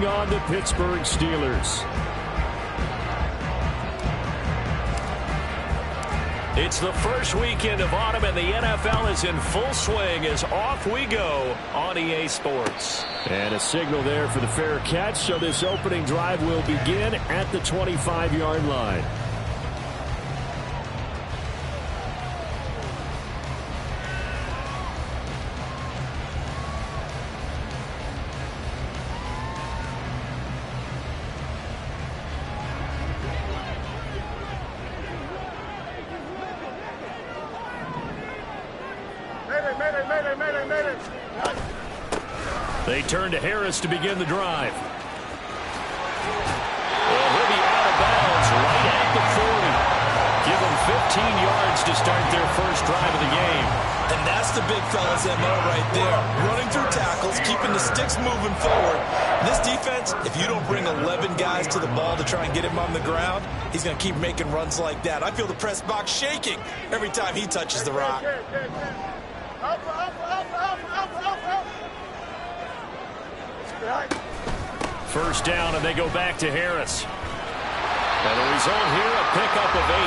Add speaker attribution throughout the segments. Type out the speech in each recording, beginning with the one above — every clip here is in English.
Speaker 1: taking on the Pittsburgh Steelers. It's the first weekend of autumn, and the NFL is in full swing as off we go on EA Sports. And a signal there for the fair catch, so this opening drive will begin at the 25-yard line. They turn to Harris to begin the drive. Well, he'll be out of bounds right at the 40. Give them 15 yards to start their first drive of the game.
Speaker 2: And that's the big fella's MO right there. Running through tackles, keeping the sticks moving forward. This defense, if you don't bring 11 guys to the ball to try and get him on the ground, he's going to keep making runs like that. I feel the press box shaking every time he touches the rock.
Speaker 1: First down, and they go back to Harris. And the result here, a pickup of 8.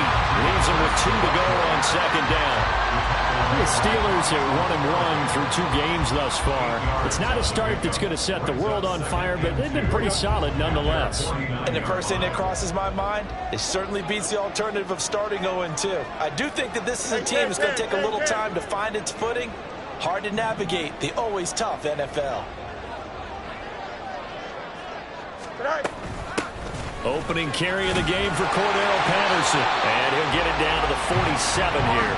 Speaker 1: Leaves them with 2 to go on second down. The Steelers are 1-1 through 2 games thus far. It's not a start that's going to set the world on fire, but they've been pretty solid nonetheless.
Speaker 2: And the first thing that crosses my mind, it certainly beats the alternative of starting 0-2. I do think that this is a team that's going to take a little time to find its footing. Hard to navigate the always tough NFL.
Speaker 1: Opening carry of the game for Cordero Patterson. And he'll get it down to the 47 here.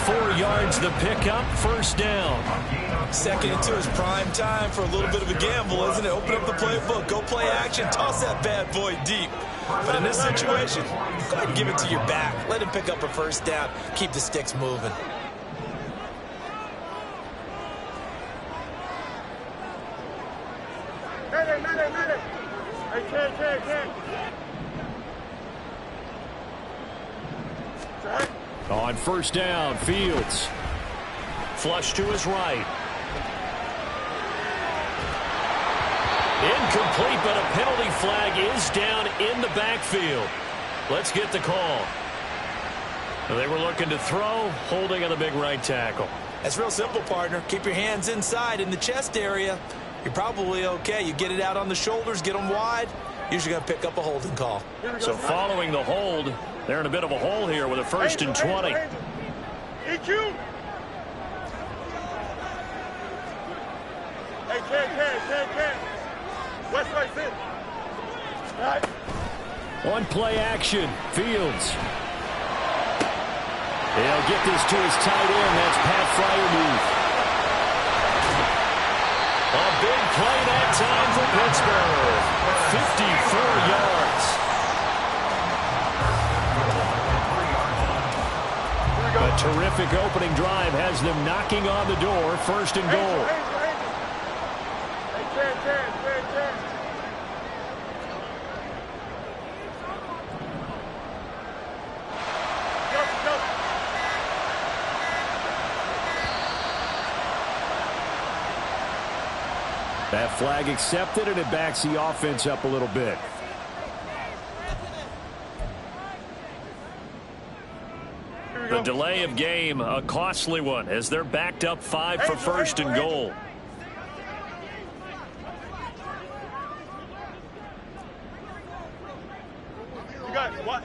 Speaker 1: 4 yards the pickup, first down.
Speaker 2: Second into his prime time for a little bit of a gamble, isn't it? Open up the playbook, go play action, toss that bad boy deep. But in this situation, go ahead and give it to your back. Let him pick up a first down. Keep the sticks moving.
Speaker 1: On first down, Fields. Flush to his right. Incomplete, but a penalty flag is down in the backfield. Let's get the call. They were looking to throw, holding on the big right tackle.
Speaker 2: That's real simple, partner. Keep your hands inside in the chest area. You're probably okay. You get it out on the shoulders, get them wide. Usually going to pick up a holding call.
Speaker 1: So following the hold, they're in a bit of a hole here with a 1st and 20.
Speaker 3: EQ. Hey, can. West right, sit. All right.
Speaker 1: One play action, Fields. He'll get this to his tight end. That's Pat Freiermuth. A big play that time for Pittsburgh. 54 yards. A terrific opening drive has them knocking on the door. 1st and goal. That flag accepted, and it backs the offense up a little bit. The delay of game, a costly one, as they're backed up 5 for 1st and goal.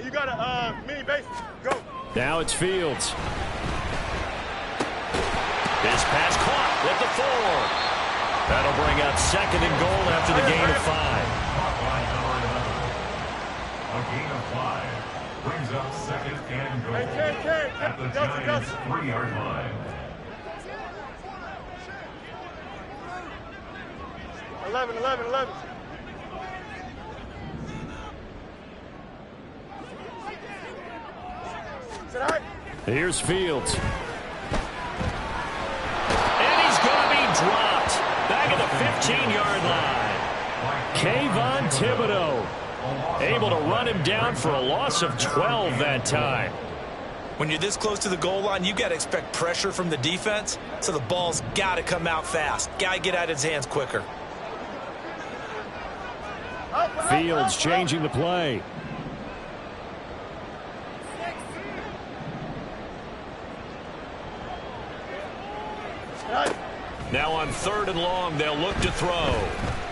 Speaker 3: You got a mini base. Go.
Speaker 1: Now it's Fields. This pass caught with the 4. That'll bring up 2nd and goal after the gain of 5.
Speaker 4: A gain of 5 brings up 2nd and goal at the Giants' 3-yard line.
Speaker 3: 11.
Speaker 1: Here's Fields. And he's going to be dropped. Back at the 15-yard line. Kayvon Thibodeau able to run him down for a loss of 12 that time.
Speaker 2: When you're this close to the goal line, you got to expect pressure from the defense, so the ball's got to come out fast. Got to get out of his hands quicker.
Speaker 1: Fields changing the play. Now on 3rd and long, they'll look to throw.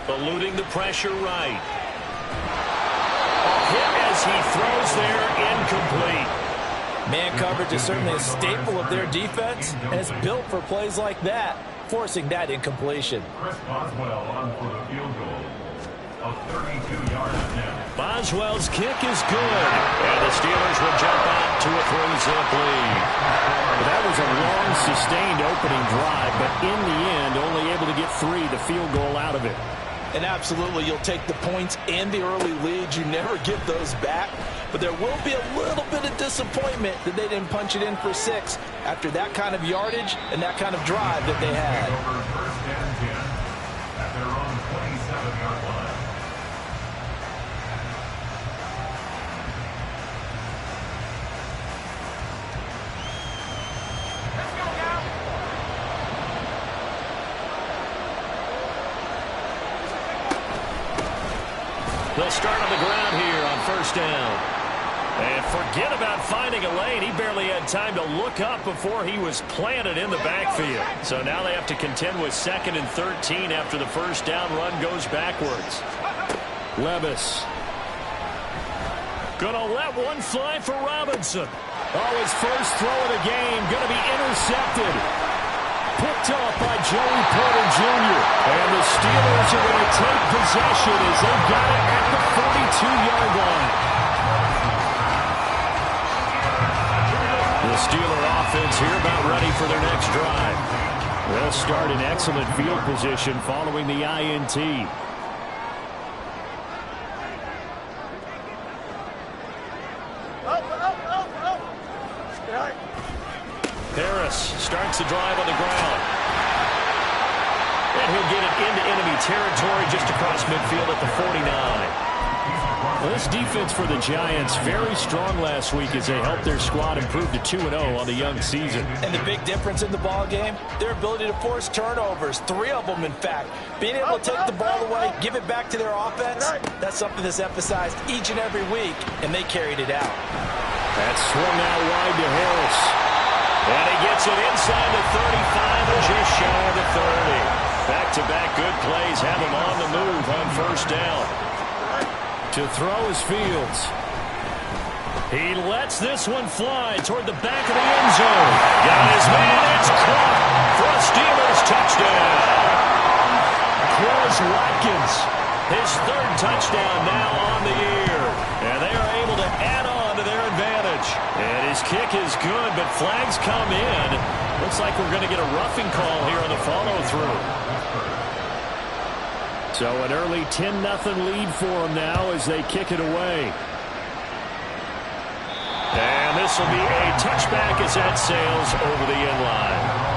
Speaker 1: Eluding the pressure right. Hit as he throws there, incomplete.
Speaker 2: Man coverage is certainly a staple of their defense, and it's built for plays like that, forcing that incompletion.
Speaker 4: Chris Boswell on for the field goal of 32-yard attempt.
Speaker 1: Boswell's kick is good, and the Steelers will jump out to a 3-zip lead. That was a long, sustained opening drive, but in the end, only able to get 3, the field goal out of it.
Speaker 2: And absolutely, you'll take the points and the early leads. You never get those back. But there will be a little bit of disappointment that they didn't punch it in for 6 after that kind of yardage and that kind of drive that they had.
Speaker 4: Over 1st and 10 at their own 27-yard line.
Speaker 1: They'll start on the ground here on 1st down. And forget about finding a lane. He barely had time to look up before he was planted in the backfield. So now they have to contend with 2nd and 13 after the 1st down run goes backwards. Levis. Gonna let one fly for Robinson. Oh, his first throw of the game. Gonna be intercepted. Picked off by Joey Porter Jr. And the Steelers are going to take possession as they've got it at the 42-yard line. The Steeler offense here about ready for their next drive. They'll start in excellent field position following the INT. Harris starts the drive on the ground. And he'll get it into enemy territory just across midfield at the 49. Well, this defense for the Giants very strong last week as they helped their squad improve to 2-0 on the young season.
Speaker 2: And the big difference in the ball game, their ability to force turnovers, 3 of them in fact. Being able to take the ball away, give it back to their offense, that's something that's emphasized each and every week, and they carried it out.
Speaker 1: That's swung out wide to Harris. And he gets it inside the 35 and just shy of the 30. Back-to-back good plays have him on the move on 1st down. To throw is Fields. He lets this one fly toward the back of the end zone. Got his man. It's caught for a Steelers touchdown. Quez Watkins, his 3rd touchdown now on the year. And they are able to add on to their advantage. And his kick is good, but flags come in. Looks like we're going to get a roughing call here on the follow-through. So an early 10-0 lead for them now as they kick it away. And this will be a touchback as that sails over the end line.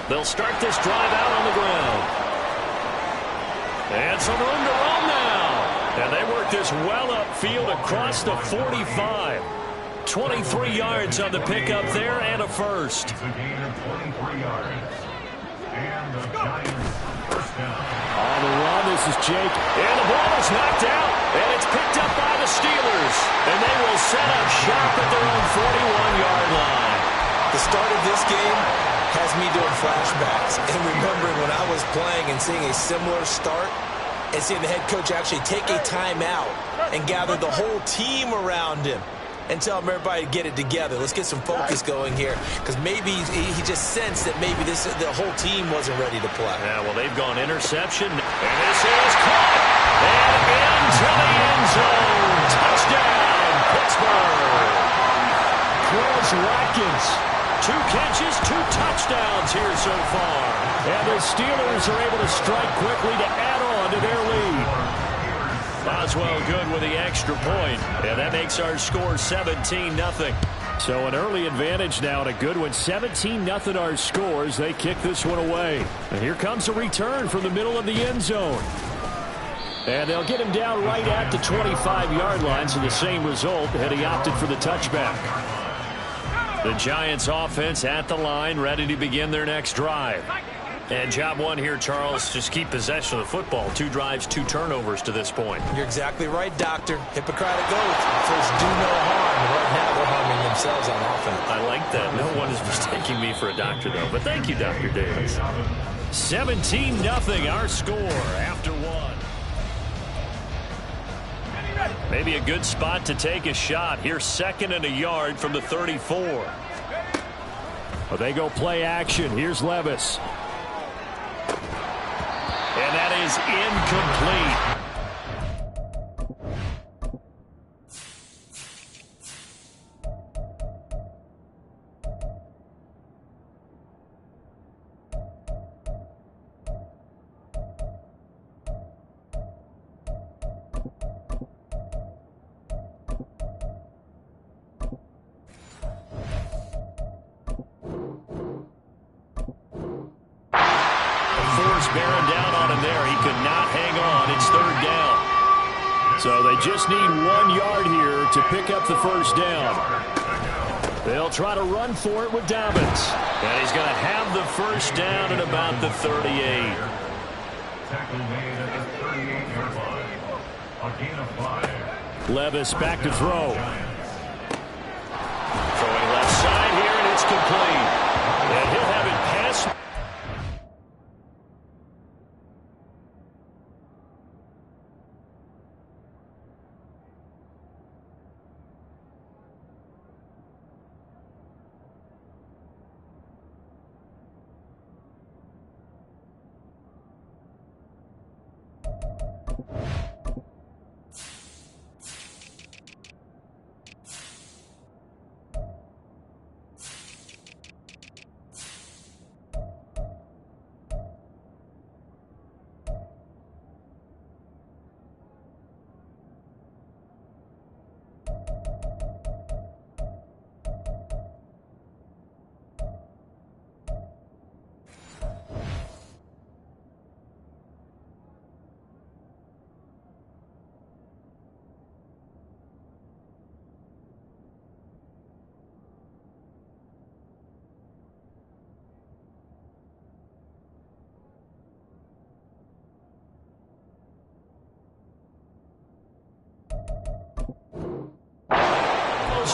Speaker 1: They'll start this drive out on the ground. And some room to run now. And they work this well upfield across the 45. 23 yards on the pickup there and a first.
Speaker 4: It's a gain of 23 yards. And the Giants 1st down.
Speaker 1: On the run, this is Jake. And the ball is knocked out. And it's picked up by the Steelers. And they will set up shop at their own 41-yard line.
Speaker 2: The start of this game has me doing flashbacks and remembering when I was playing and seeing a similar start and seeing the head coach actually take a timeout and gather the whole team around him and tell everybody to get it together. Let's get some focus going here, because maybe he just sensed that maybe the whole team wasn't ready to play.
Speaker 1: Yeah, well, they've gone interception, and this is caught and into the end zone. Touchdown, Pittsburgh. Quez Watkins, 2 catches, 2 touchdowns here so far. And the Steelers are able to strike quickly to add on to their lead. Boswell good with the extra point, and that makes our score 17-0. So an early advantage now and a good one. 17-0 our scores. They kick this one away. And here comes a return from the middle of the end zone. And they'll get him down right at the 25-yard line, so the same result had he opted for the touchback. The Giants offense at the line, ready to begin their next drive. And job one here, Charles, just keep possession of the football. 2 drives, 2 turnovers to this point.
Speaker 2: You're exactly right, Doctor. Hippocratic oath. First, do no harm. Right now, they're harming themselves on offense.
Speaker 1: I like that. No one is mistaking me for a doctor, though. But thank you, Dr. Davis. 17-0, our score after 1. Maybe a good spot to take a shot. Here's 2nd and a yard from the 34. Well, they go play action. Here's Levis. And that is incomplete. Bearing down on him there. He could not hang on. It's 3rd down. So they just need 1 yard here to pick up the first down. They'll try to run for it with Dobbins. And he's going to have the first down at about the 38.
Speaker 4: Tackle made at the 38-yard line. A gain of 5.
Speaker 1: Levis back to throw. Throwing left side here, and it's complete. And he'll have it pass.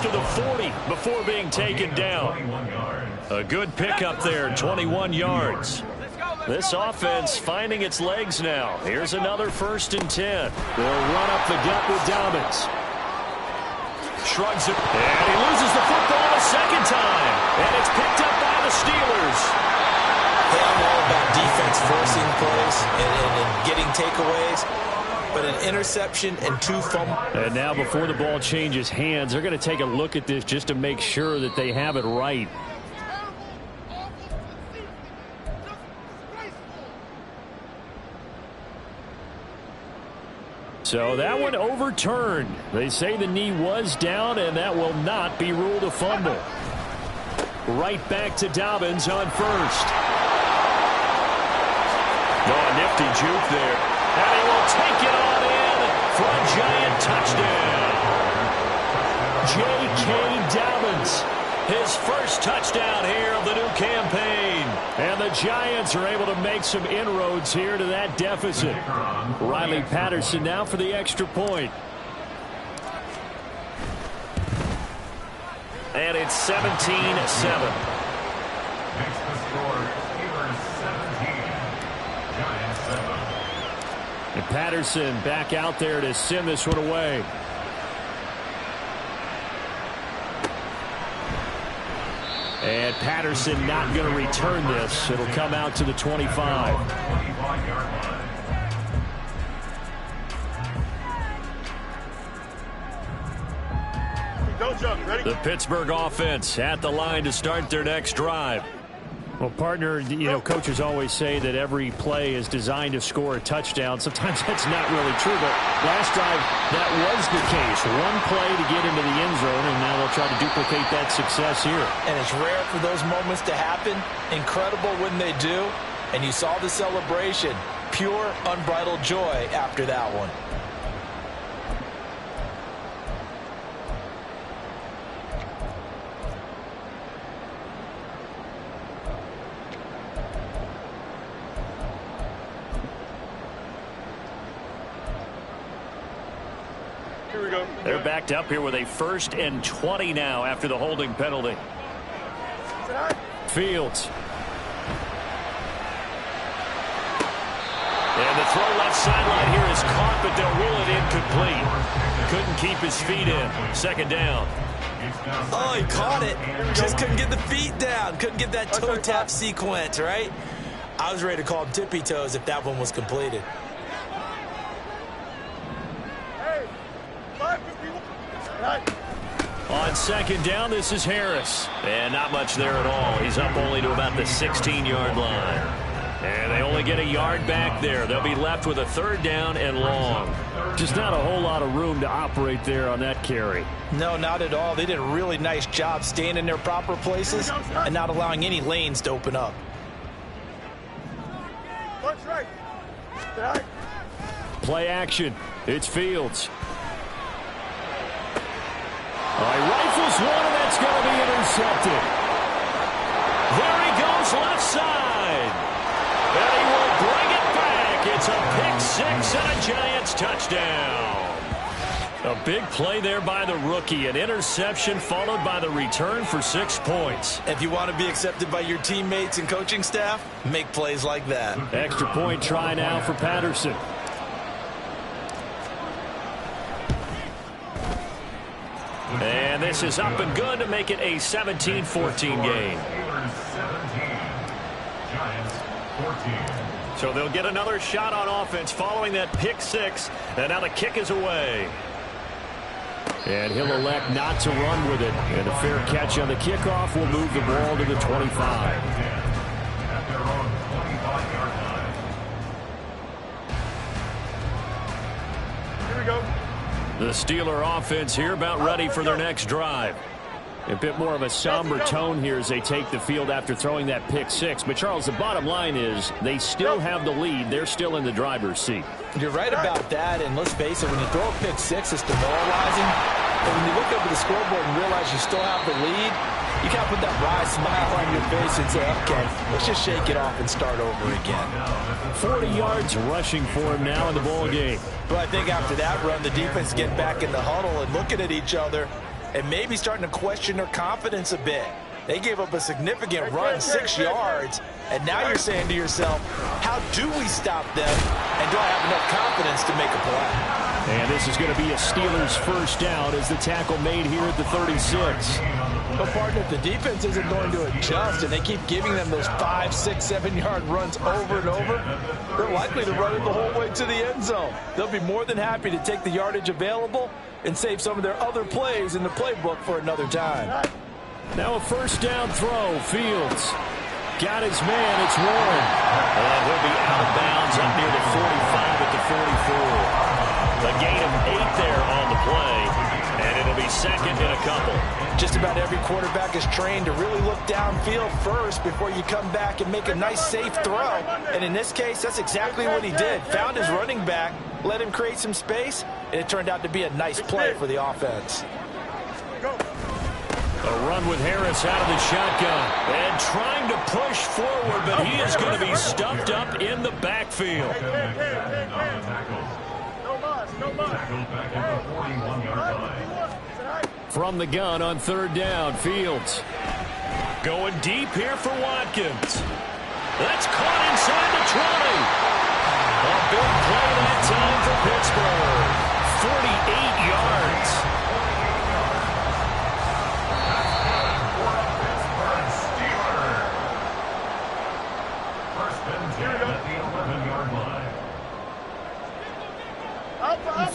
Speaker 1: To the 40 before being taken down. A good pickup there, 21 yards. This offense finding its legs now. Here's another 1st and 10. They'll run up the gut with Dobbins. Shrugs it, and he loses the football a 2nd time. And it's picked up by the Steelers.
Speaker 2: Hey, I'm all about defense forcing plays and getting takeaways. But an interception and 2 fumbles.
Speaker 1: And now before the ball changes hands, they're going to take a look at this just to make sure that they have it right. So that one overturned. They say the knee was down, and that will not be ruled a fumble. Right back to Dobbins on 1st. No, a nifty juke there. And he will take it on in for a Giant touchdown. J.K. Dobbins, his first touchdown here of the new campaign. And the Giants are able to make some inroads here to that deficit. Riley Patterson now for the extra point. And it's 17-7.
Speaker 4: Makes the score Steelers 17, Giants 7.
Speaker 1: And Patterson back out there to send this one away. And Patterson not going to return this. It'll come out to the 25.
Speaker 4: 25-yard line.
Speaker 3: Don't jump. Ready?
Speaker 1: The Pittsburgh offense at the line to start their next drive. Well, partner, you know, coaches always say that every play is designed to score a touchdown. Sometimes that's not really true, but last drive, that was the case. One play to get into the end zone, and now they'll try to duplicate that success here.
Speaker 2: And it's rare for those moments to happen. Incredible when they do. And you saw the celebration. Pure, unbridled joy after that one.
Speaker 3: Here we go.
Speaker 1: They're backed up here with a 1st and 20 now after the holding penalty. Fields. And the throw left sideline here is caught, but they'll rule it incomplete. Couldn't keep his feet in. 2nd down.
Speaker 2: Oh, he caught it. Just couldn't get the feet down. Couldn't get that toe tap sequence, right? I was ready to call him tippy toes if that one was completed.
Speaker 1: On 2nd down, this is Harris. And not much there at all. He's up only to about the 16-yard line. And they only get a yard back there. They'll be left with a 3rd down and long. Just not a whole lot of room to operate there on that carry.
Speaker 2: No, not at all. They did a really nice job staying in their proper places and not allowing any lanes to open up.
Speaker 1: Play action. It's Fields. He rifles one, and that's going to be intercepted. There he goes left side. And he will bring it back. It's a pick 6 and a Giants touchdown. A big play there by the rookie. An interception followed by the return for 6 points.
Speaker 2: If you want to be accepted by your teammates and coaching staff, make plays like that.
Speaker 1: Extra point try now for Patterson. And this is up and good to make it a 17-14 game. So they'll get another shot on offense following that pick 6. And now the kick is away. And he'll elect not to run with it. And a fair catch on the kickoff will move the ball to the 25.
Speaker 3: Here we go.
Speaker 1: The Steeler offense here about ready for their next drive. A bit more of a somber tone here as they take the field after throwing that pick 6. But, Charles, the bottom line is they still have the lead. They're still in the driver's seat.
Speaker 2: You're right about that, and let's face it, when you throw a pick 6, it's demoralizing. But when you look up at the scoreboard and realize you still have the lead, you can't put that wry smile on your face and say, okay, let's just shake it off and start over again.
Speaker 1: 40 yards rushing for him now in the ball game.
Speaker 2: But I think after that run, the defense getting back in the huddle and looking at each other and maybe starting to question their confidence a bit. They gave up a significant run, 6 yards, and now you're saying to yourself, how do we stop them, and do I have enough confidence to make a play?
Speaker 1: And this is going to be a Steelers 1st down as the tackle made here at the 36.
Speaker 2: But, partner, if the defense isn't going to adjust and they keep giving them those 5, 6, 7-yard runs over and over, they're likely to run it the whole way to the end zone. They'll be more than happy to take the yardage available and save some of their other plays in the playbook for another time.
Speaker 1: Now a 1st down throw. Fields got his man. It's Warren. And he'll be out of bounds up near the 45 at the 44. A gain of 8 there on the play. And it'll be 2nd and a couple.
Speaker 2: Just about every quarterback is trained to really look downfield first before you come back and make a nice, safe throw. And in this case, that's exactly what he did. Found his running back, let him create some space, and it turned out to be a nice play for the offense.
Speaker 1: A run with Harris out of the shotgun. And trying to push forward, but he is going to be stuffed up in the backfield. From the gun on 3rd down, Fields. Going deep here for Watkins. That's caught inside the 20. A big play that time for Pittsburgh. 48 yards.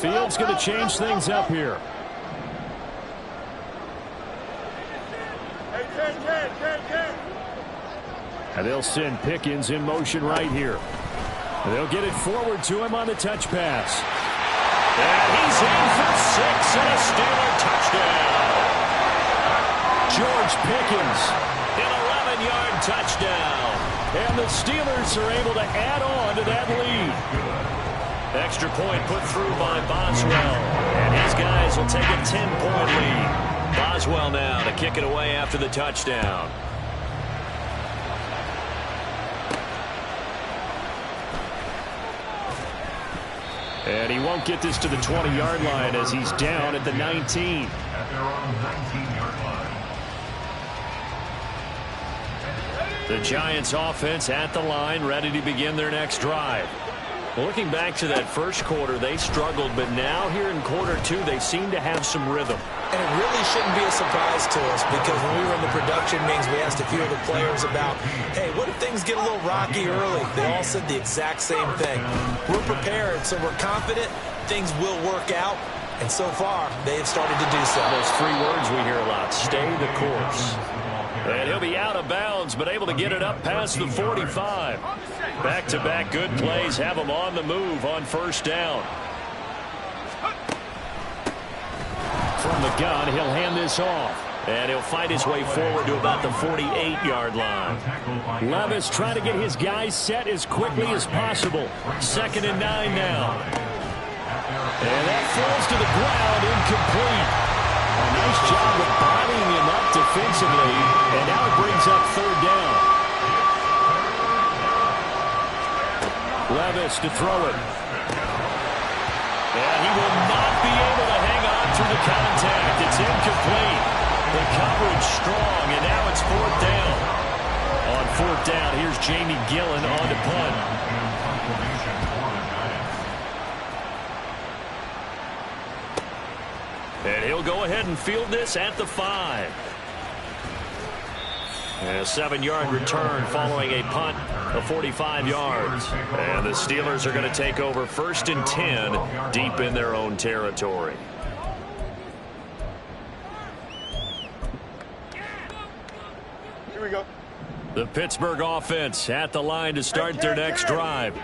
Speaker 1: Fields going to change things up here. And they'll send Pickens in motion right here. And they'll get it forward to him on the touch pass. And he's in for 6 and a Steeler touchdown. George Pickens, an 11-yard touchdown. And the Steelers are able to add on to that lead. Extra point put through by Boswell. And his guys will take a 10-point lead. Boswell now to kick it away after the touchdown. And he won't get this to the 20-yard line as he's down at the 19.
Speaker 4: At their own 19-yard line.
Speaker 1: The Giants offense at the line, ready to begin their next drive. Looking back to that first quarter, they struggled, but now here in quarter two, they seem to have some rhythm.
Speaker 2: And it really shouldn't be a surprise to us because when we were in the production meetings, we asked a few of the players about, hey, what if things get a little rocky early? They all said the exact same thing. We're prepared, so we're confident things will work out. And so far, they have started to do so.
Speaker 1: Those three words we hear a lot, stay the course. And he'll be out of bounds, but able to get it up past the 45. Back-to-back good plays have him on the move on first down. From the gun, he'll hand this off. And he'll fight his way forward to about the 48-yard line. Levis trying to get his guys set as quickly as possible. 2nd and 9 now. And that falls to the ground, incomplete. A nice job of bodying him up defensively. And now it brings up 3rd down. Levis to throw it. And he will not be able to hang on through the contact. It's incomplete. The coverage strong, and now it's 4th down. On 4th down, here's Jamie Gillen on to punt. And he'll go ahead and field this at the 5. And a 7-yard return following a punt of 45 yards. And the Steelers are going to take over 1st and 10 deep in their own territory.
Speaker 3: Here we go.
Speaker 1: The Pittsburgh offense at the line to start their next drive.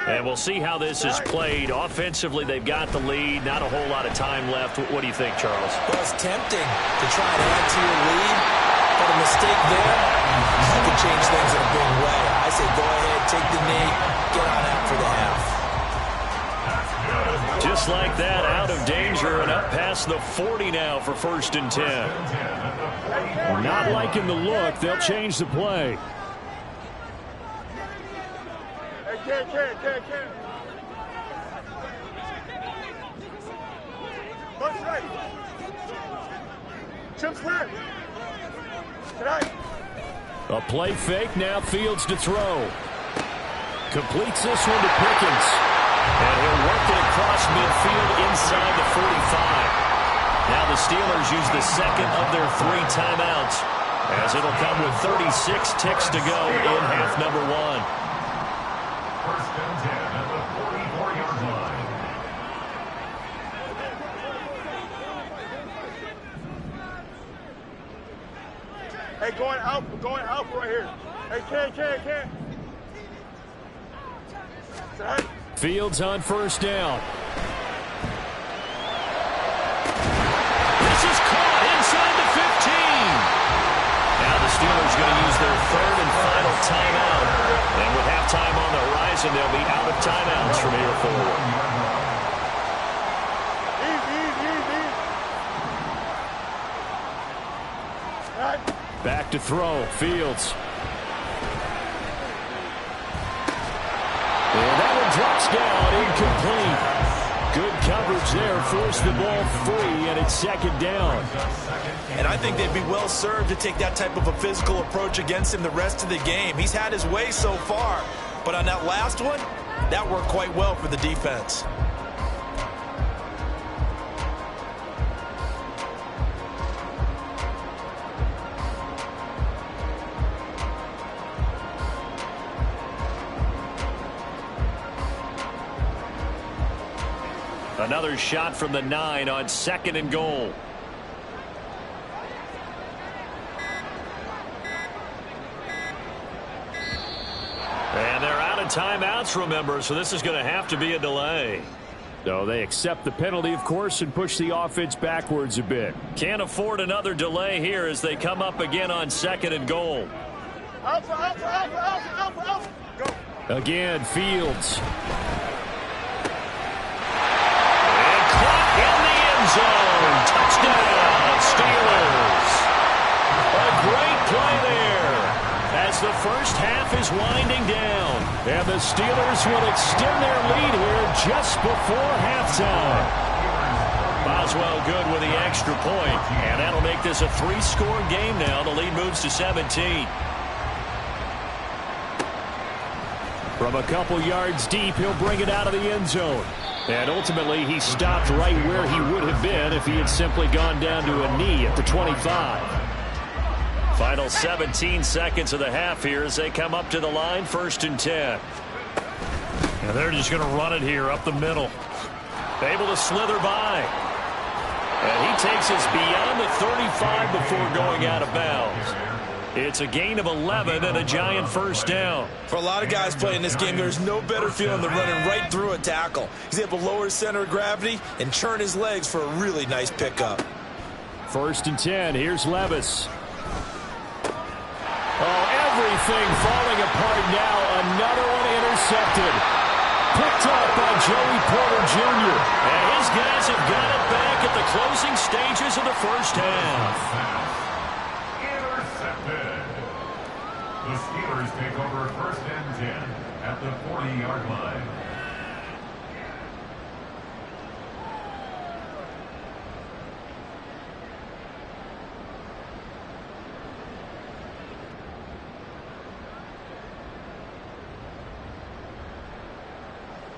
Speaker 1: And we'll see how this is played. Offensively, they've got the lead. Not a whole lot of time left. What do you think, Charles?
Speaker 2: Well, it's tempting to try and add to your lead, but a mistake there could change things in a big way. I say go ahead, take the knee, get on out for the half.
Speaker 1: Just like that, out of danger and up past the 40 now for 1st and 10. Not liking the look. They'll change the play.
Speaker 3: Hey, Ken. Push right. Chimps left. Tonight.
Speaker 1: A play fake, now Fields to throw. Completes this one to Pickens. And he'll work it across midfield inside the 45. Now the Steelers use the 2nd of their 3 timeouts, as it'll come with 36 ticks to go in half number 1.
Speaker 4: 1st and 10 at the 44-yard line.
Speaker 3: Hey, going out right here. Hey, Ken. Tonight.
Speaker 1: Fields on 1st down. This is caught inside the 15. Now the Steelers going to use their 3rd and final timeout. And with halftime on the horizon, they'll be out of timeouts from here forward.
Speaker 3: Easy.
Speaker 1: Back to throw. Fields. And that one drops down, incomplete. Good coverage there, forced the ball free, and it's 2nd down.
Speaker 2: And I think they'd be well served to take that type of a physical approach against him the rest of the game. He's had his way so far, but on that last one, that worked quite well for the defense.
Speaker 1: Another shot from the 9 on 2nd and goal. And they're out of timeouts, remember, so this is going to have to be a delay. No, they accept the penalty, of course, and push the offense backwards a bit. Can't afford another delay here as they come up again on 2nd and goal. Again, Fields. And caught in the end zone. Touchdown, Steelers. A great play there as the first half is winding down. And the Steelers will extend their lead here just before halftime. Boswell good with the extra point, and that'll make this a 3-score game now. The lead moves to 17. From a couple yards deep, he'll bring it out of the end zone. And ultimately, he stopped right where he would have been if he had simply gone down to a knee at the 25. Final 17 seconds of the half here as they come up to the line, 1st and 10. And they're just going to run it here up the middle. Able to slither by. And he takes us beyond the 35 before going out of bounds. It's a gain of 11 and a giant first down.
Speaker 2: For a lot of guys playing this game, there's no better feeling than running right through a tackle. He's able to lower his center of gravity and churn his legs for a really nice pickup.
Speaker 1: 1st and 10. Here's Levis. Oh, everything falling apart now. Another one intercepted. Picked up by Joey Porter Jr. And his guys have got it back at the closing stages of the first half.
Speaker 4: The Steelers take over 1st and 10 at the 40-yard line.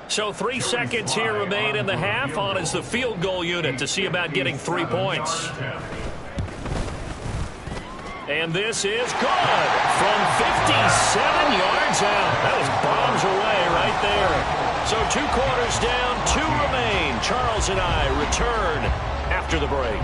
Speaker 1: So 3 seconds here remain in the half. On is the field goal unit to see about getting 3 points. And this is good from 57 yards out. That was bombs away right there. So 2 quarters down, 2 remain. Charles and I return after the break.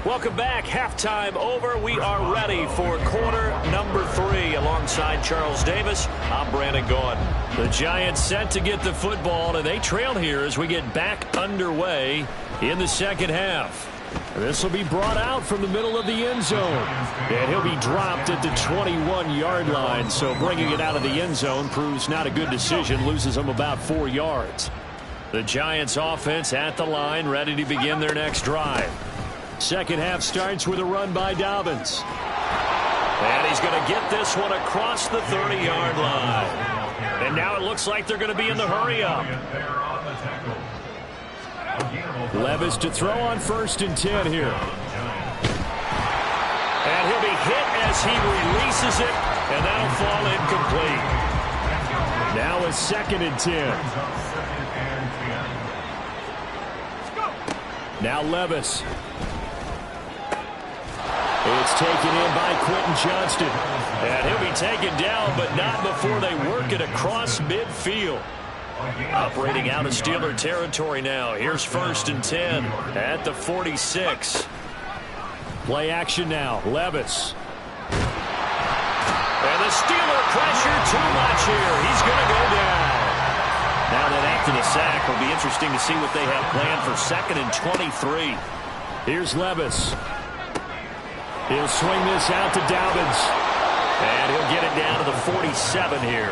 Speaker 1: Welcome back. Halftime over. We are ready for quarter number 3. Alongside Charles Davis, I'm Brandon Gaudin. The Giants set to get the football, and they trail here as we get back underway in the second half. This will be brought out from the middle of the end zone, and he'll be dropped at the 21-yard line. So bringing it out of the end zone proves not a good decision, loses them about 4 yards. The Giants offense at the line, ready to begin their next drive. Second half starts with a run by Dobbins. And he's going to get this one across the 30-yard line. And now it looks like they're going to be in the hurry-up. Levis to throw on 1st and 10 here. And he'll be hit as he releases it, and that'll fall incomplete. Now a 2nd and 10. Now Levis. It's taken in by Quentin Johnston. And he'll be taken down, but not before they work it across midfield. Operating out of Steeler territory now. Here's 1st and 10 at the 46. Play action now. Levis. And the Steeler pressure too much here. He's going to go down. Now that after the sack, will be interesting to see what they have planned for 2nd and 23. Here's Levis. He'll swing this out to Dobbins. And he'll get it down to the 47 here.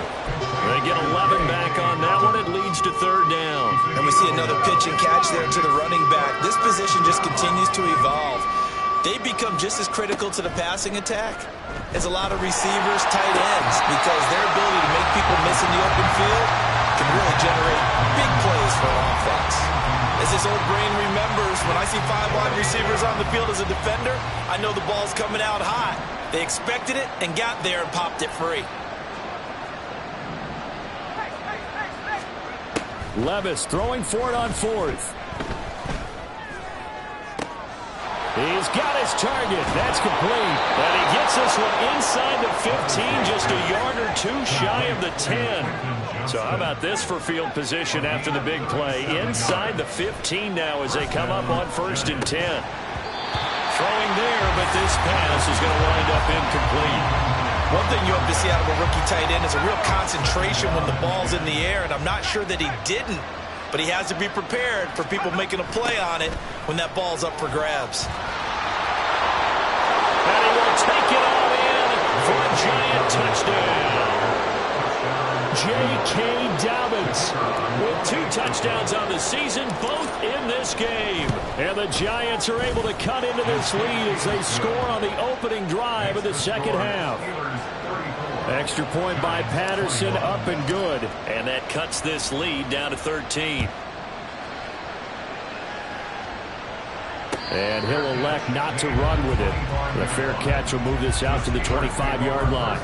Speaker 1: They get 11 back on that one. It leads to 3rd down.
Speaker 2: And we see another pitch and catch there to the running back. This position just continues to evolve. They become just as critical to the passing attack as a lot of receivers, tight ends, because their ability to make people miss in the open field can really generate big plays for an offense. As this old brain remembers, when I see 5 wide receivers on the field as a defender, I know the ball's coming out high. They expected it and got there and popped it free.
Speaker 1: Levis throwing for it on 4th. He's got his target. That's complete. And he gets this one inside the 15, just a yard or 2 shy of the 10. So how about this for field position after the big play? Inside the 15 now as they come up on 1st and 10. Throwing there, but this pass is going to wind up incomplete.
Speaker 2: One thing you hope to see out of a rookie tight end is a real concentration when the ball's in the air, and I'm not sure that he didn't but he has to be prepared for people making a play on it when that ball's up for grabs.
Speaker 1: And he will take it all in for a Giant touchdown. J.K. Dobbins with 2 touchdowns on the season, both in this game. And the Giants are able to cut into this lead as they score on the opening drive of the second half. Extra point by Patterson, up and good. And that cuts this lead down to 13. And he'll elect not to run with it. The fair catch will move this out to the 25-yard line.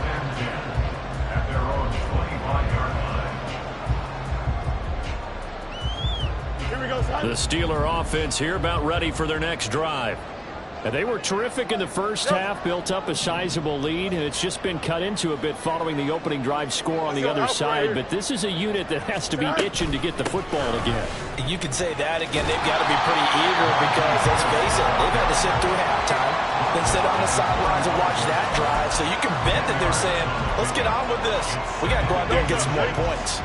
Speaker 1: The Steeler offense here about ready for their next drive. They were terrific in the first half, built up a sizable lead, and it's just been cut into a bit following the opening drive score on the other side. But this is a unit that has to be itching to get the football again.
Speaker 2: You can say that again. They've got to be pretty eager because, let's face it, they've had to sit through halftime, then sit on the sidelines and watch that drive. So you can bet that they're saying, let's get on with this. We got to go out there and get some more points.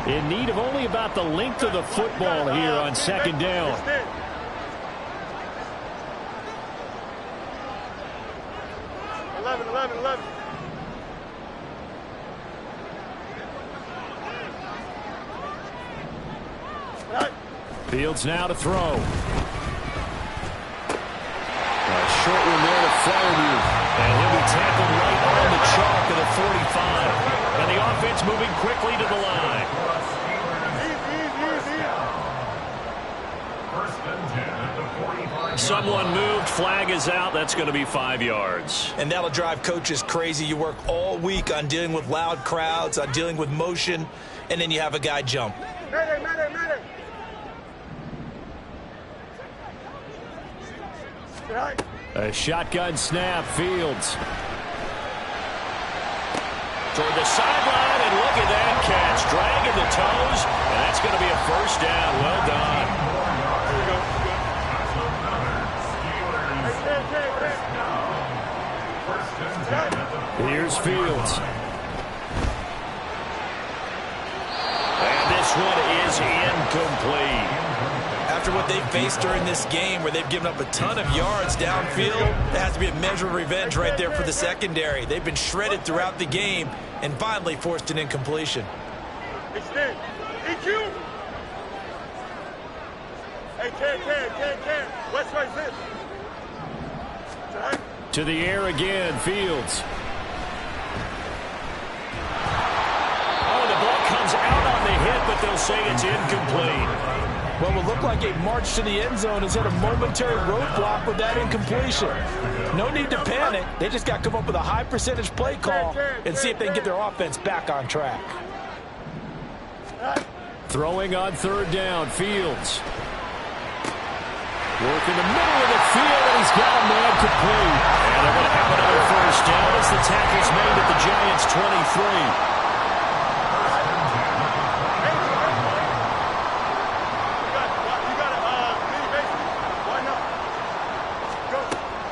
Speaker 1: In need of only about the length of the football here on second down. Fields now to throw. A short one there to Fairview. And he'll be tackled right on the chalk of the 45. And the offense moving quickly to the line. Someone moved. Flag is out. That's going to be 5 yards.
Speaker 2: And that'll drive coaches crazy. You work all week on dealing with loud crowds, on dealing with motion, and then you have a guy jump.
Speaker 1: A shotgun snap. Fields toward the sideline, and look at that catch. Dragging the toes, and that's going to be a first down. Well done. Here's Fields. And this one is incomplete.
Speaker 2: After what they've faced during this game where they've given up a ton of yards downfield, there has to be a measure of revenge right there for the secondary. They've been shredded throughout the game and finally forced an incompletion.
Speaker 1: To the air again, Fields. Oh, the ball comes out on the hit, but they'll say it's incomplete.
Speaker 2: Well, it will look like a march to the end zone has hit a momentary roadblock with that incompletion. No need to panic. They just got to come up with a high percentage play call and see if they can get their offense back on track.
Speaker 1: Throwing on third down, Fields. Work in the middle of the field, and he's got a man complete. And they're going to have another first down as the tackle's made at the Giants' 23.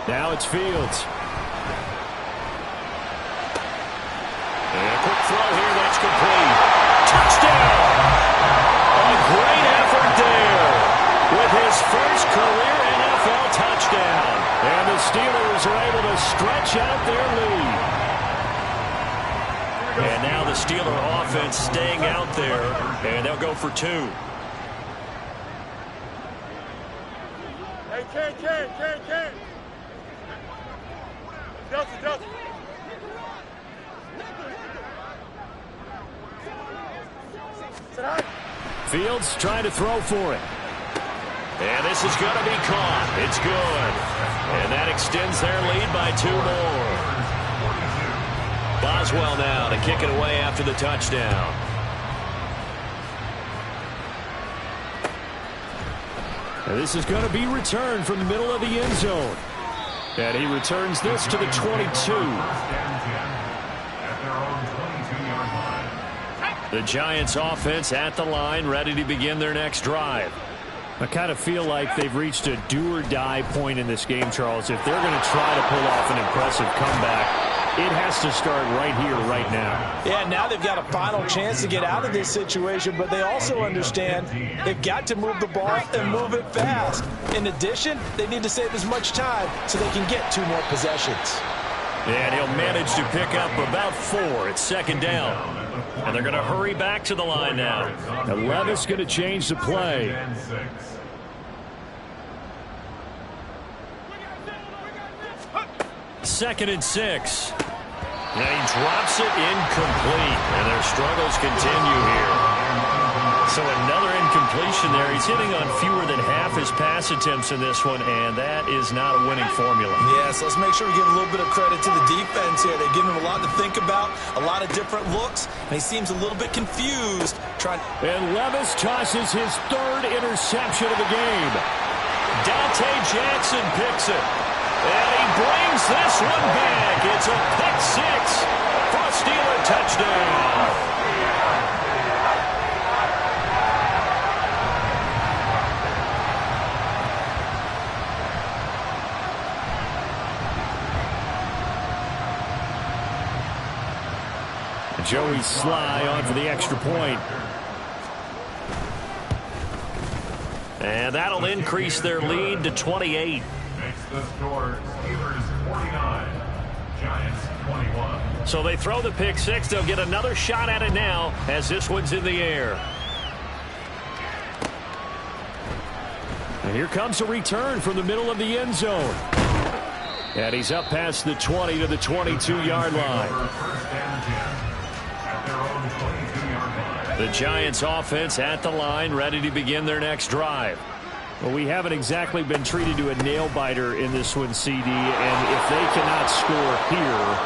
Speaker 1: Now it's Fields. And a quick throw here, that's complete. Touchdown! A great effort there with his first career NFL touchdown. And the Steelers are able to stretch out their lead. And now the Steeler offense staying out there, and they'll go for 2.
Speaker 3: Hey, Ken. Delta.
Speaker 1: Fields trying to throw for it. And this is going to be caught. It's good. And that extends their lead by 2 more. Boswell now to kick it away after the touchdown. And this is going to be returned from the middle of the end zone. And he returns this to the 22. The Giants offense at the line, ready to begin their next drive. I kind of feel like they've reached a do-or-die point in this game, Charles. If they're going to try to pull off an impressive comeback, It has to start right here, right now.
Speaker 2: Yeah, now they've got a final chance to get out of this situation, but they also understand they've got to move the ball and move it fast. In addition, they need to save as much time so they can get 2 more possessions.
Speaker 1: And he'll manage to pick up about 4 at second down. And they're going to hurry back to the line now. And Levis going to change the play. Second and 6. And he drops it incomplete. And their struggles continue here. So another incompletion there. He's hitting on fewer than half his pass attempts in this one, and that is not a winning formula.
Speaker 2: Yes, let's make sure we give a little bit of credit to the defense here. They're giving him a lot to think about, a lot of different looks, and he seems a little bit confused.
Speaker 1: And Levis tosses his 3rd interception of the game. Dante Jackson picks it. And he brings this one back. It's a pick 6 for a Steeler touchdown. Joey Sly on for the extra point. And that'll increase their lead to 28.
Speaker 4: Makes the score Steelers 49, Giants 21.
Speaker 1: So they throw the pick 6. They'll get another shot at it now as this one's in the air. And here comes a return from the middle of the end zone. And he's up past the 20 to the 22-yard line. The Giants offense at the line, ready to begin their next drive. Well, we haven't exactly been treated to a nail-biter in this one, CD, and if they cannot score here,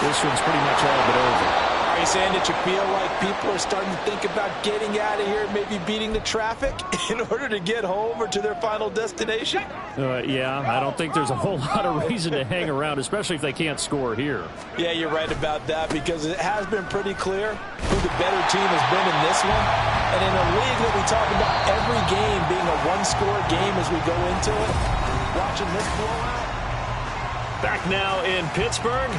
Speaker 1: this one's pretty much all but over.
Speaker 2: Are you saying that you feel like people are starting to think about getting out of here and maybe beating the traffic in order to get home or to their final destination?
Speaker 1: Yeah, I don't think there's a whole lot of reason to hang around, especially if they can't score here.
Speaker 2: Yeah, you're right about that, because it has been pretty clear who the better team has been in this one. And in a league that we talk about every game being a one-score game as we go into it, watching this blowout.
Speaker 1: Back now in Pittsburgh.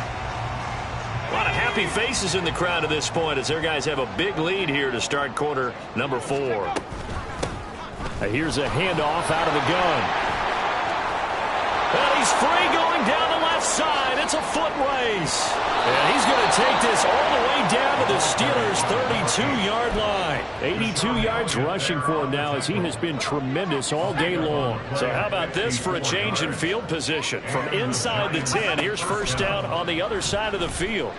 Speaker 1: A lot of happy faces in the crowd at this point as their guys have a big lead here to start quarter number 4. Here's a handoff out of the gun. And he's free going down the left side. It's a foot race. And he's going to take this all the way down to the Steelers' 32-yard line. 82 yards rushing for him now as he has been tremendous all day long. So how about this for a change in field position? From inside the 10, here's first down on the other side of the field.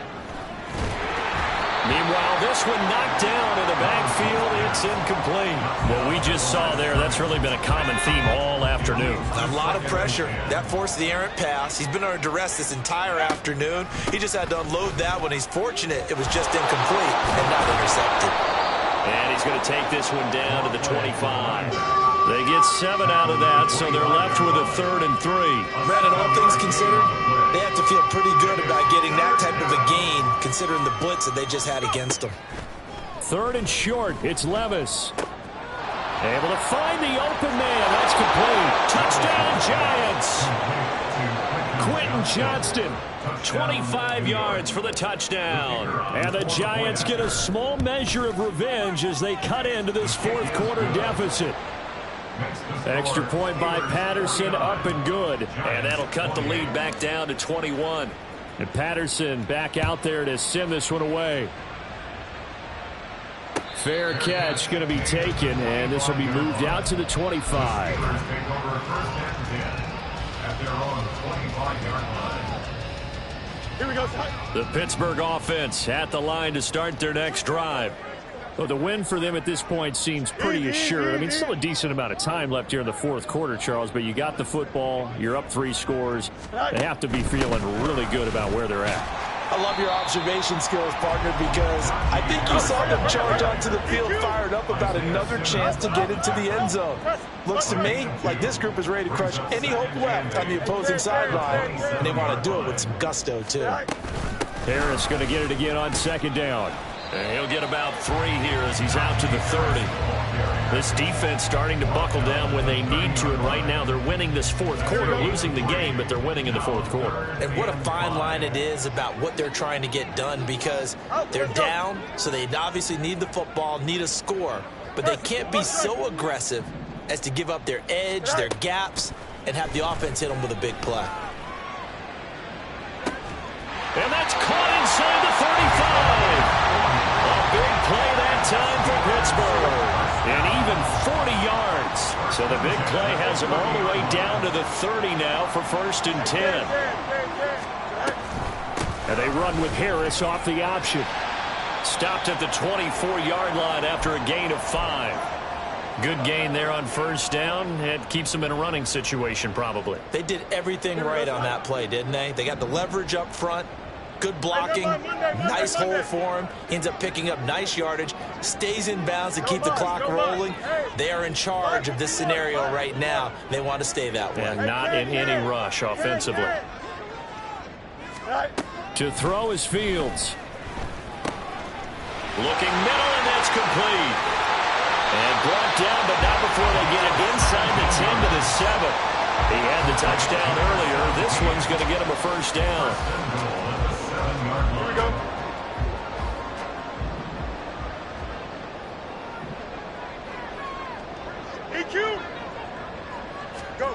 Speaker 1: Meanwhile, this one knocked down in the backfield. It's incomplete. What we just saw there, that's really been a common theme all afternoon.
Speaker 2: A lot of pressure. That forced the errant pass. He's been under duress this entire afternoon. He just had to unload that one. He's fortunate it was just incomplete and not intercepted.
Speaker 1: And he's going to take this one down to the 25. They get 7 out of that, so they're left with a 3rd and 3.
Speaker 2: Brandon, all things considered, they have to feel pretty good about getting that type of a gain, considering the blitz that they just had against them.
Speaker 1: 3rd and short. It's Levis. Able to find the open man. That's complete. Touchdown, Giants. Quentin Johnston, 25 yards for the touchdown. And the Giants get a small measure of revenge as they cut into this 4th quarter deficit. Extra point by Patterson, up and good. And that'll cut the lead back down to 21. And Patterson back out there to send this one away. Fair catch going to be taken, and this will be moved out to the 25.
Speaker 3: Here we go.
Speaker 1: The Pittsburgh offense at the line to start their next drive. Well, the win for them at this point seems pretty assured. I mean, still a decent amount of time left here in the 4th quarter, Charles, but you got the football, you're up 3 scores. They have to be feeling really good about where they're at.
Speaker 2: I love your observation skills, partner, because I think you saw them charge onto the field fired up about another chance to get into the end zone. Looks to me like this group is ready to crush any hope left on the opposing sideline, and they want to do it with some gusto, too.
Speaker 1: Harris going to get it again on 2nd down. And he'll get about 3 here as he's out to the 30. This defense starting to buckle down when they need to, and right now they're winning this fourth quarter, losing the game, but they're winning in the fourth quarter.
Speaker 2: And what a fine line it is about what they're trying to get done, because they're down, so they obviously need the football, need a score, but they can't be so aggressive as to give up their edge, their gaps, and have the offense hit them with a big play.
Speaker 1: And that's caught inside the 35. A big play that time for Pittsburgh. And even 40 yards. So the big play has them all the way down to the 30 now for 1st and 10. And they run with Harris off the option. Stopped at the 24-yard line after a gain of 5. Good gain there on 1st down. It keeps them in a running situation probably.
Speaker 2: They did everything right on that play, didn't they? They got the leverage up front. Good blocking, nice hole for him, ends up picking up nice yardage, stays in bounds to keep the clock rolling. They are in charge of this scenario right now. They want to stay that way.
Speaker 1: And not in any rush offensively. To throw is Fields. Looking middle, and that's complete. And brought down, but not before they get it inside the 10 to the 7. He had the touchdown earlier. This one's going to get him a 1st down.
Speaker 3: Here we go. EQ. Go.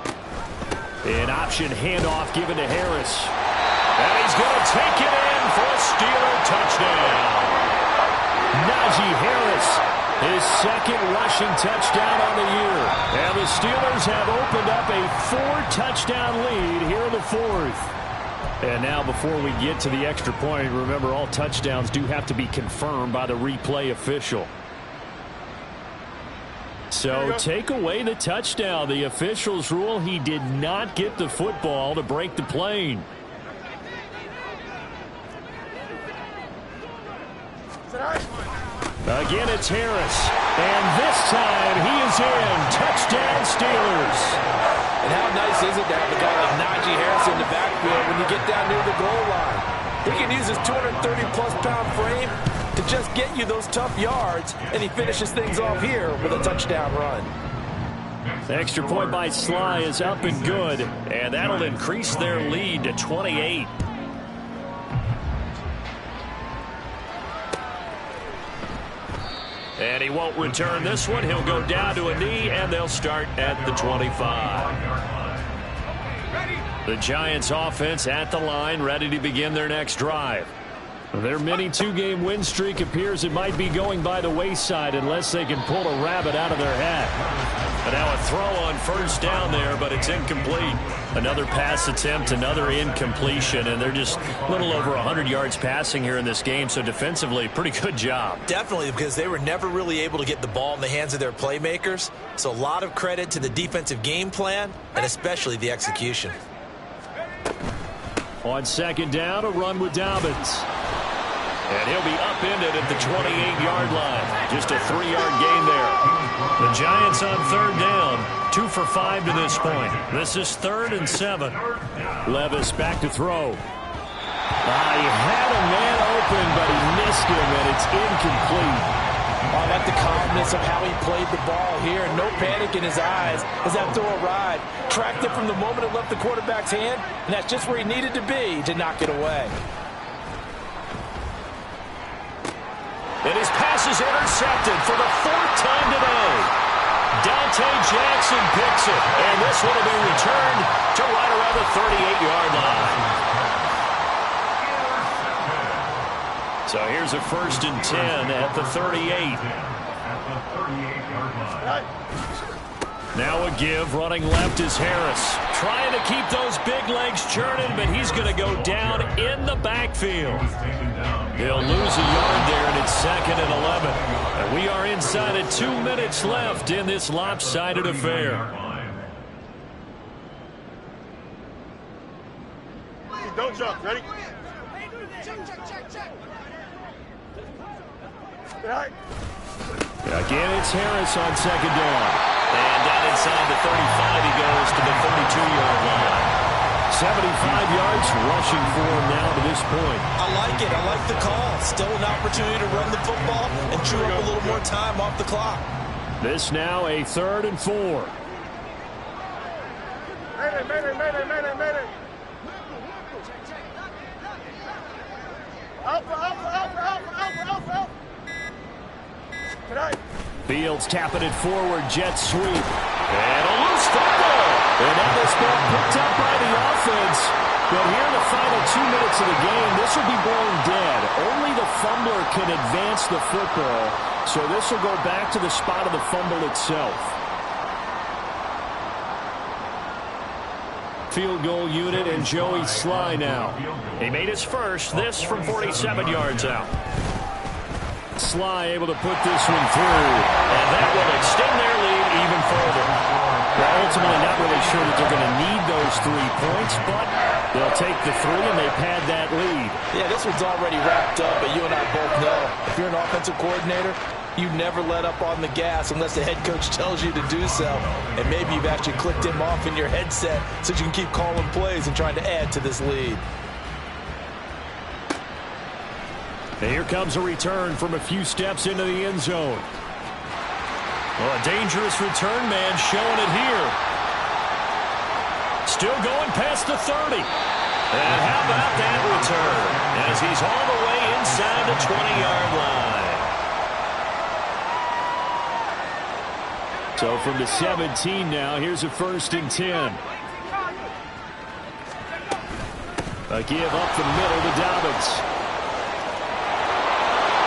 Speaker 1: An option handoff given to Harris. And he's going to take it in for a Steeler touchdown. Najee Harris, his 2nd rushing touchdown on the year. And the Steelers have opened up a 4-touchdown lead here in the 4th. And now before we get to the extra point, remember all touchdowns do have to be confirmed by the replay official. So take away the touchdown. The officials rule he did not get the football to break the plane. Again, it's Harris. And this time he is in. Touchdown, Steelers.
Speaker 2: And how nice is it to have a guy like Najee Harris in the backfield when you get down near the goal line? He can use his 230-plus pound frame to just get you those tough yards, and he finishes things off here with a touchdown run.
Speaker 1: The extra point by Sly is up and good, and that'll increase their lead to 28. And he won't return this one. He'll go down to a knee, and they'll start at the 25. The Giants offense at the line, ready to begin their next drive. Their mini 2-game win streak appears it might be going by the wayside unless they can pull a rabbit out of their hat. And now a throw on 1st down there, but it's incomplete. Another pass attempt, another incompletion, and they're just a little over 100 yards passing here in this game, so defensively, pretty good job.
Speaker 2: Definitely, because they were never really able to get the ball in the hands of their playmakers, so a lot of credit to the defensive game plan, and especially the execution.
Speaker 1: On 2nd down, a run with Dobbins. And he'll be upended at the 28-yard line. Just a 3-yard gain there. The Giants on 3rd down. 2 for 5 to this point. This is 3rd and 7. Levis back to throw. He had a man open, but he missed him, and it's incomplete.
Speaker 2: I like the calmness of how he played the ball here. No panic in his eyes as that throw arrived. Tracked it from the moment it left the quarterback's hand, and that's just where he needed to be to knock it away.
Speaker 1: And his pass is intercepted for the 4th time today. Dante Jackson picks it, and this one will be returned to right around the 38-yard line. So here's a 1st and 10 at the 38. Now a give, running left is Harris. Trying to keep those big legs churning, but he's going to go down in the backfield. He'll lose a yard there, and it's 2nd and 11. And we are inside of 2 minutes left in this lopsided affair.
Speaker 3: Don't jump. Ready?
Speaker 1: Again, it's Harris on 2nd down. And down inside the 35, he goes to the 32-yard line. 75 yards rushing for him now to this point.
Speaker 2: I like it. I like the call. Still an opportunity to run the football and chew up a little more time off the clock.
Speaker 1: This now a 3rd and 4.
Speaker 3: Mayday. Alpha. Tonight.
Speaker 1: Fields tapping it forward, jet sweep. And a loose fumble. And then this ball picked up by the offense. But here in the final 2 minutes of the game, this will be blown dead. Only the fumbler can advance the football. So this will go back to the spot of the fumble itself. Field goal unit and Joey Sly now. He made his first, this from 47 yards out. Sly able to put this one through, and that will extend their lead even further. Well, ultimately not really sure that they're going to need those 3 points, but they'll take the 3 and they pad that lead.
Speaker 2: Yeah, this one's already wrapped up, but you and I both know if you're an offensive coordinator, you never let up on the gas unless the head coach tells you to do so. And maybe you've actually clicked him off in your headset so you can keep calling plays and trying to add to this lead.
Speaker 1: And here comes a return from a few steps into the end zone. Well, a dangerous return man showing it here. Still going past the 30. And how about that return as he's all the way inside the 20-yard line. So from the 17 now, here's a 1st and 10. A give up the middle to Dobbins.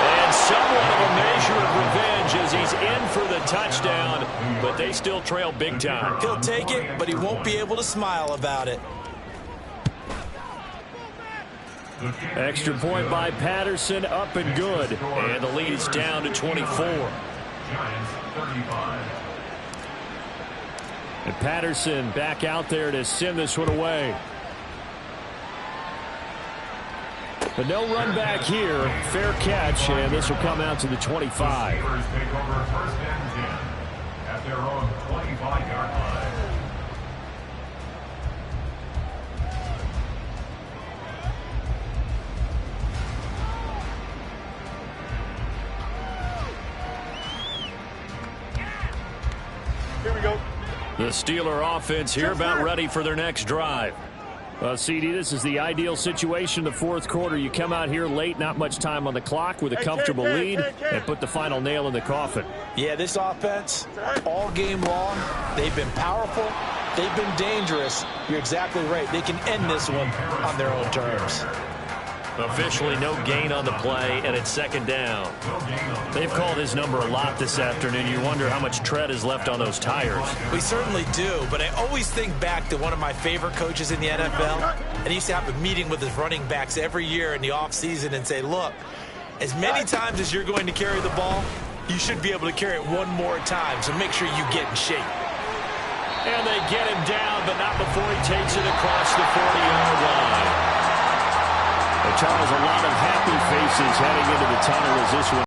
Speaker 1: And somewhat of a measure of revenge as he's in for the touchdown, but they still trail big time.
Speaker 2: He'll take it, but he won't be able to smile about it.
Speaker 1: Extra point by Patterson, up and good. And the lead is down to 24.
Speaker 4: Giants 35.
Speaker 1: And Patterson back out there to send this one away. But no run back here. Fair catch, and this will come out to the 25.
Speaker 4: Receivers take over 1st and 10 at their own 25-yard line.
Speaker 3: Here we go.
Speaker 1: The Steeler offense here about ready for their next drive. CD, this is the ideal situation in the 4th quarter. You come out here late, not much time on the clock with a comfortable lead, and put the final nail in the coffin.
Speaker 2: Yeah, this offense, all game long, they've been powerful, they've been dangerous. You're exactly right. They can end this one on their own terms.
Speaker 1: Officially no gain on the play, and it's 2nd down. They've called his number a lot this afternoon. You wonder how much tread is left on those tires.
Speaker 2: We certainly do, but I always think back to one of my favorite coaches in the NFL, and he used to have a meeting with his running backs every year in the offseason and say, look, as many times as you're going to carry the ball, you should be able to carry it one more time, so make sure you get in shape.
Speaker 1: And they get him down, but not before he takes it across the 40-yard line. Charles, a lot of happy faces heading into the tunnel as this one